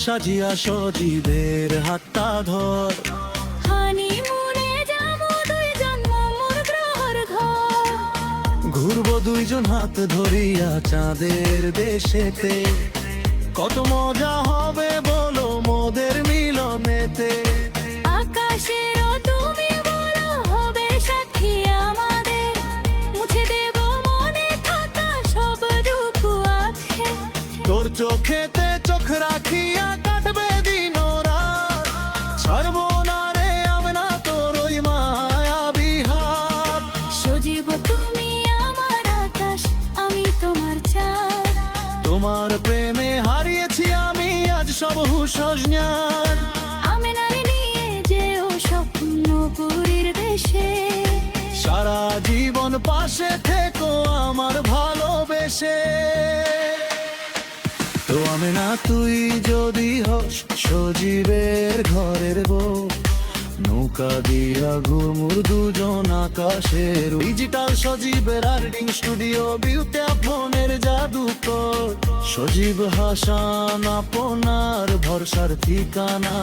সাজিয়া সজীবের হাতটা ধর। হানিমুনে যাবো দুইজন মোর গ্রহর ঘর। ঘুরবো দুইজন হাত ধরিয়া চাঁদের দেশেতে, কত মজা হবে বলো মোদের মিলনেতে। আকাশেরও তুমি বলো হবে সাক্ষী আমাদের, মুছে দেব মনে থাকা সব দুঃখ আছে। তোর চোখেতে চোখ রাখিয়া কাটবে দিন রাত, ছাড়বো না রে আমি না তোর ওই মায়াবী হাত। সজীব তুমি আমার আকাশ, আমি তোমার চাঁদ। তোমার প্রেমে হারিয়েছি আমি আজ সব হুঁশ জ্ঞান। আমি নারী নিয়ে যেও স্বপ্নপুরীর দেশে, সারা জীবন পাশে থেকো আমার ভালোবেসে। তো আমি না তুই যদি হস সজীবের ঘরের বউ, নৌকা দিয়া ঘুমুর দুজন আকাশের। ডিজিটাল সজীবের আর্টিং স্টুডিও, বিউটি ফোনের জাদুকর। সজীব হাসান আপনার ভরসার ঠিকানা।